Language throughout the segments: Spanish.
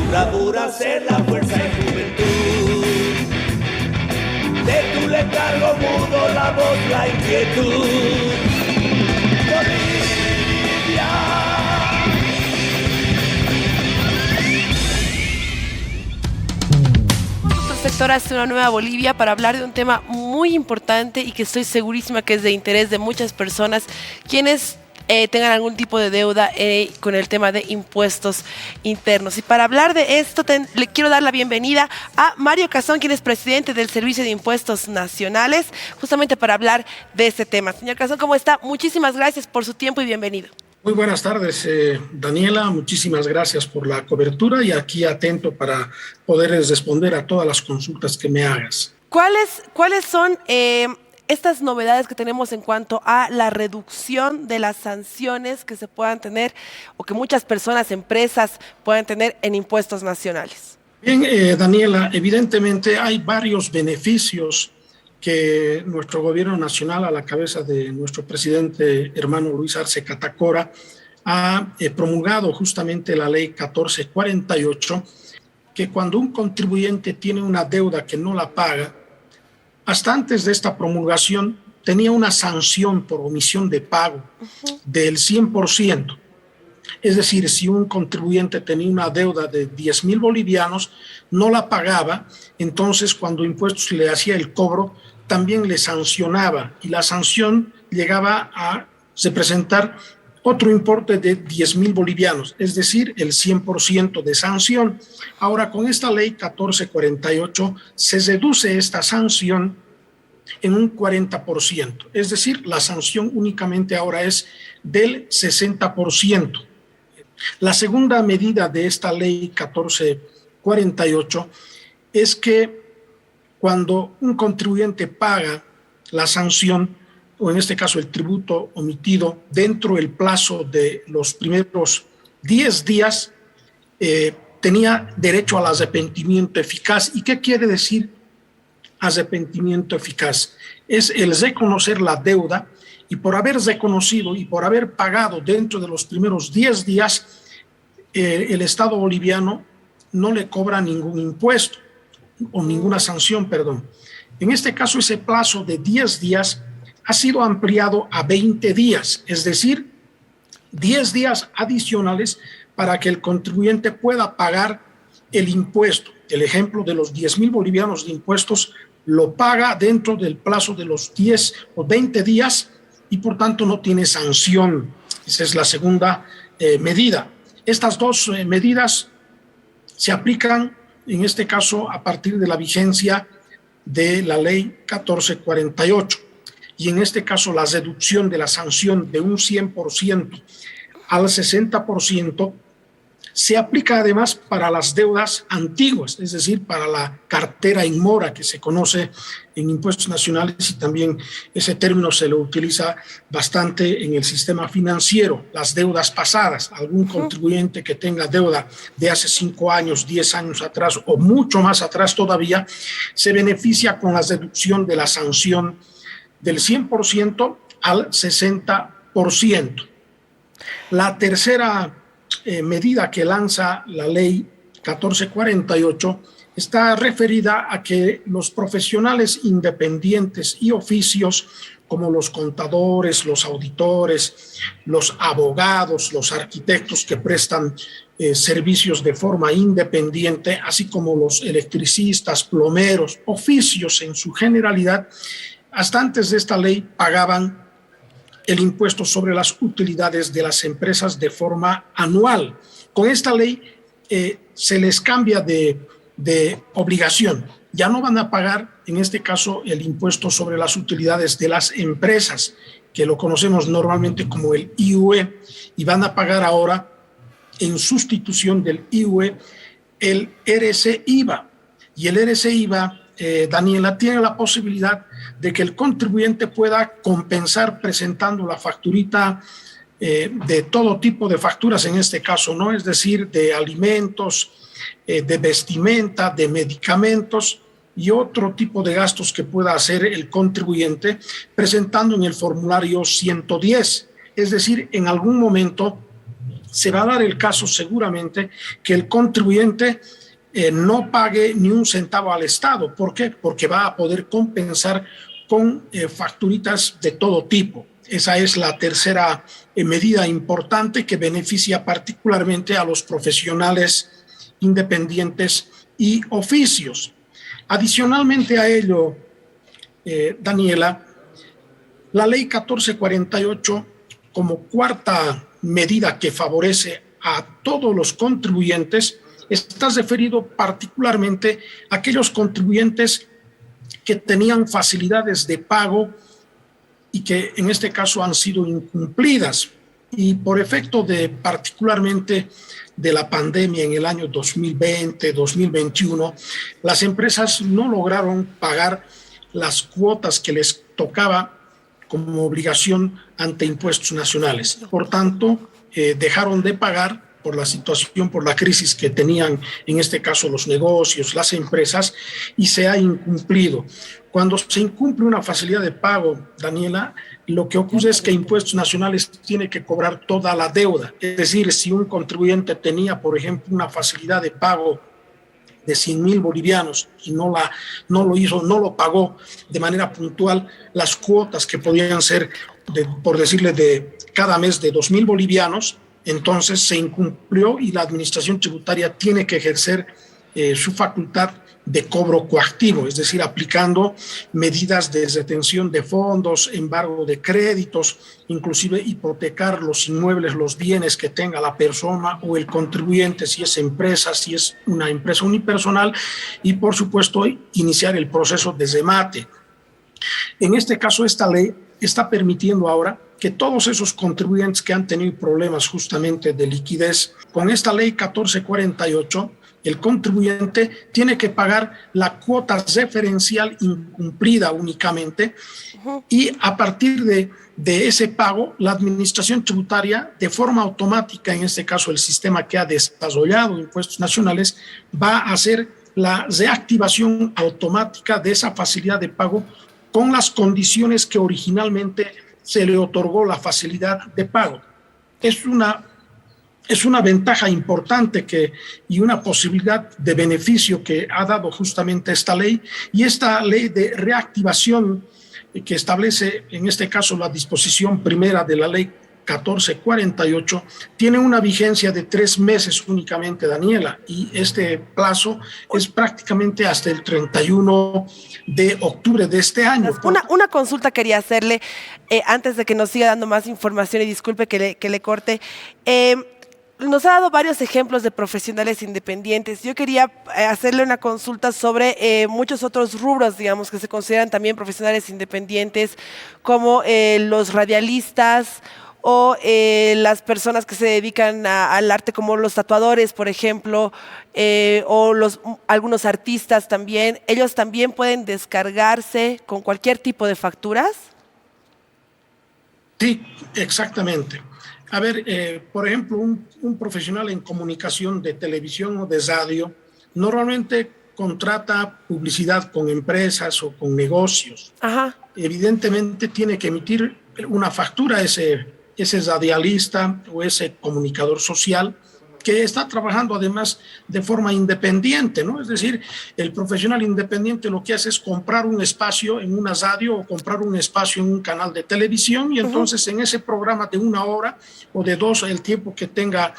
bravura, ser la fuerza y juventud. De tu letargo mudo la voz, la inquietud. Bolivia. Sector hace una nueva Bolivia para hablar de un tema muy importante y que estoy segurísima que es de interés de muchas personas quienes tengan algún tipo de deuda con el tema de impuestos internos. Y para hablar de esto le quiero dar la bienvenida a Mario Cazón, quien es presidente del Servicio de Impuestos Nacionales, justamente para hablar de este tema. Señor Cazón, ¿cómo está? Muchísimas gracias por su tiempo y bienvenido. Muy buenas tardes, Daniela. Muchísimas gracias por la cobertura y aquí atento para poder responder a todas las consultas que me hagas. ¿Cuáles son estas novedades que tenemos en cuanto a la reducción de las sanciones que se puedan tener o que muchas personas, empresas puedan tener en impuestos nacionales? Bien, Daniela, evidentemente hay varios beneficios que nuestro gobierno nacional, a la cabeza de nuestro presidente hermano Luis Arce Catacora, ha promulgado justamente la ley 1448, que cuando un contribuyente tiene una deuda que no la paga, hasta antes de esta promulgación tenía una sanción por omisión de pago del 100%. Es decir, si un contribuyente tenía una deuda de 10,000 bolivianos, no la pagaba, entonces cuando Impuestos le hacía el cobro, también le sancionaba y la sanción llegaba a representar otro importe de 10,000 bolivianos, es decir, el 100% de sanción. Ahora, con esta ley 1448 se reduce esta sanción en un 40%, es decir, la sanción únicamente ahora es del 60%. La segunda medida de esta ley 1448 es que cuando un contribuyente paga la sanción, o en este caso el tributo omitido, dentro del plazo de los primeros 10 días, tenía derecho al arrepentimiento eficaz. ¿Y qué quiere decir arrepentimiento eficaz? Es el reconocer la deuda y por haber reconocido y por haber pagado dentro de los primeros 10 días, el Estado boliviano no le cobra ningún impuesto o ninguna sanción, perdón. En este caso, ese plazo de 10 días ha sido ampliado a 20 días, es decir, 10 días adicionales para que el contribuyente pueda pagar el impuesto. El ejemplo de los 10,000 bolivianos de impuestos lo paga dentro del plazo de los 10 o 20 días y por tanto no tiene sanción. Esa es la segunda medida. Estas dos medidas se aplican, en este caso, a partir de la vigencia de la ley 1448. Y en este caso, la reducción de la sanción de un 100% al 60% se aplica además para las deudas antiguas, es decir, para la cartera en mora que se conoce en impuestos nacionales y también ese término se lo utiliza bastante en el sistema financiero, las deudas pasadas. Algún contribuyente que tenga deuda de hace 5 años, 10 años atrás o mucho más atrás todavía, se beneficia con la reducción de la sanción del 100% al 60%. La tercera medida que lanza la ley 1448 está referida a que los profesionales independientes y oficios como los contadores, los auditores, los abogados, los arquitectos que prestan servicios de forma independiente, así como los electricistas, plomeros, oficios en su generalidad, hasta antes de esta ley pagaban el impuesto sobre las utilidades de las empresas de forma anual. Con esta ley se les cambia de obligación. Ya no van a pagar, en este caso, el impuesto sobre las utilidades de las empresas, que lo conocemos normalmente como el IUE, y van a pagar ahora, en sustitución del IUE, el RC-IVA. Y el RC-IVA, Daniela, tiene la posibilidad de que el contribuyente pueda compensar presentando la facturita de todo tipo de facturas en este caso, ¿no? Es decir, de alimentos, de vestimenta, de medicamentos y otro tipo de gastos que pueda hacer el contribuyente presentando en el formulario 110. Es decir, en algún momento se va a dar el caso seguramente que el contribuyente no pague ni un centavo al Estado. ¿Por qué? Porque va a poder compensar con facturitas de todo tipo. Esa es la tercera medida importante que beneficia particularmente a los profesionales independientes y oficios. Adicionalmente a ello, Daniela, la ley 1448, como cuarta medida que favorece a todos los contribuyentes, está referido particularmente a aquellos contribuyentes que tenían facilidades de pago y que en este caso han sido incumplidas. Y por efecto de particularmente de la pandemia en el año 2020, 2021, las empresas no lograron pagar las cuotas que les tocaba como obligación ante impuestos nacionales. Por tanto, dejaron de pagar por la situación, por la crisis que tenían en este caso los negocios, las empresas, y se ha incumplido. Cuando se incumple una facilidad de pago, Daniela, lo que ocurre es que Impuestos Nacionales tiene que cobrar toda la deuda. Es decir, si un contribuyente tenía, por ejemplo, una facilidad de pago de 100,000 bolivianos y no lo pagó de manera puntual, las cuotas que podían ser, por decirle, de cada mes de 2,000 bolivianos, entonces se incumplió y la administración tributaria tiene que ejercer su facultad de cobro coactivo, es decir, aplicando medidas de retención de fondos, embargo de créditos, inclusive hipotecar los inmuebles, los bienes que tenga la persona o el contribuyente, si es empresa, si es una empresa unipersonal, y por supuesto iniciar el proceso de remate. En este caso, esta ley está permitiendo ahora que todos esos contribuyentes que han tenido problemas justamente de liquidez, con esta ley 1448, el contribuyente tiene que pagar la cuota referencial incumplida únicamente y a partir de ese pago, la administración tributaria, de forma automática, en este caso el sistema que ha desarrollado Impuestos Nacionales, va a hacer la reactivación automática de esa facilidad de pago con las condiciones que originalmente se le otorgó la facilidad de pago. Es una ventaja importante y una posibilidad de beneficio que ha dado justamente esta ley, y esta ley de reactivación que establece en este caso la disposición primera de la ley 1448 tiene una vigencia de 3 meses únicamente, Daniela, y este plazo es prácticamente hasta el 31 de octubre de este año. Una consulta quería hacerle antes de que nos siga dando más información, y disculpe que le corte. Nos ha dado varios ejemplos de profesionales independientes. Yo quería hacerle una consulta sobre muchos otros rubros, digamos, que se consideran también profesionales independientes, como los radialistas o las personas que se dedican al arte, como los tatuadores, por ejemplo, o algunos artistas también. ¿Ellos también pueden descargarse con cualquier tipo de facturas? Sí, exactamente. A ver, por ejemplo, un profesional en comunicación de televisión o de radio normalmente contrata publicidad con empresas o con negocios. Ajá. Evidentemente tiene que emitir una factura a ese radialista o ese comunicador social que está trabajando además de forma independiente, ¿no? Es decir, el profesional independiente lo que hace es comprar un espacio en una radio o comprar un espacio en un canal de televisión, y entonces en ese programa de 1 hora o de 2, el tiempo que tenga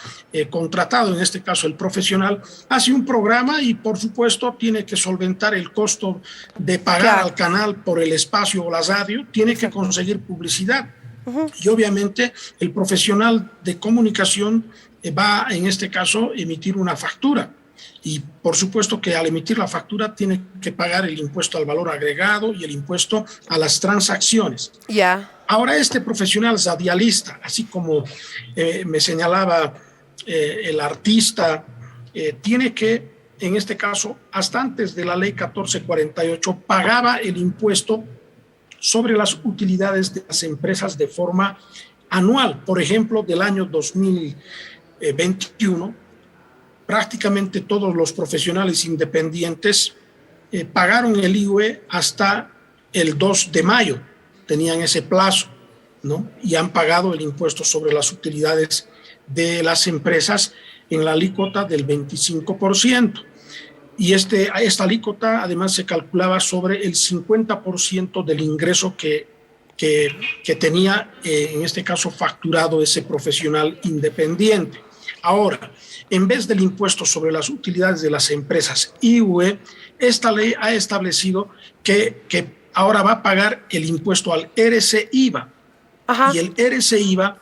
contratado, en este caso el profesional, hace un programa y por supuesto tiene que solventar el costo de pagar al canal por el espacio o la radio, tiene que conseguir publicidad. Y obviamente el profesional de comunicación va, en este caso, emitir una factura. Y por supuesto que al emitir la factura tiene que pagar el impuesto al valor agregado y el impuesto a las transacciones. Ahora, este profesional radialista, así como me señalaba el artista, tiene que, en este caso, hasta antes de la ley 1448, pagaba el impuesto sobre las utilidades de las empresas de forma anual. Por ejemplo, del año 2021, prácticamente todos los profesionales independientes pagaron el IVA hasta el 2 de mayo, tenían ese plazo, ¿no? Y han pagado el impuesto sobre las utilidades de las empresas en la alícuota del 25%. Y esta alícuota además se calculaba sobre el 50% del ingreso que tenía, en este caso, facturado ese profesional independiente. Ahora, en vez del impuesto sobre las utilidades de las empresas IUE, esta ley ha establecido que ahora va a pagar el impuesto al RC-IVA. Ajá. Y el RC-IVA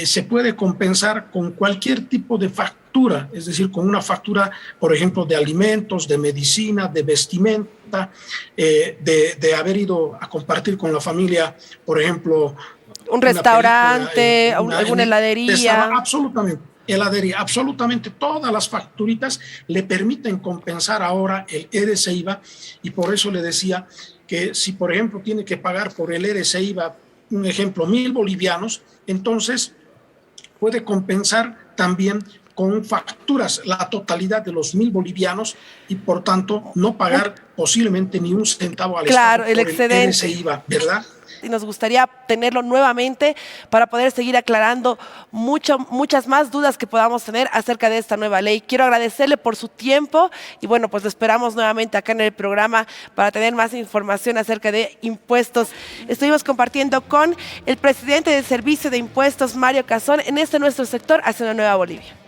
se puede compensar con cualquier tipo de factura, es decir, con una factura, por ejemplo, de alimentos, de medicina, de vestimenta, de haber ido a compartir con la familia, por ejemplo, un restaurante, alguna heladería. Absolutamente. Heladería, absolutamente todas las facturitas le permiten compensar ahora el RC-IVA, y por eso le decía que si, por ejemplo, tiene que pagar por el RC-IVA, un ejemplo, 1,000 bolivianos, entonces puede compensar también con facturas la totalidad de los 1,000 bolivianos y por tanto no pagar posiblemente ni un centavo al Estado el excedente. El RC-IVA, ¿verdad? Y nos gustaría tenerlo nuevamente para poder seguir aclarando muchas más dudas que podamos tener acerca de esta nueva ley. Quiero agradecerle por su tiempo y bueno, pues lo esperamos nuevamente acá en el programa para tener más información acerca de impuestos. Estuvimos compartiendo con el presidente del Servicio de Impuestos, Mario Cazón, en nuestro sector Hacia una Nueva Bolivia.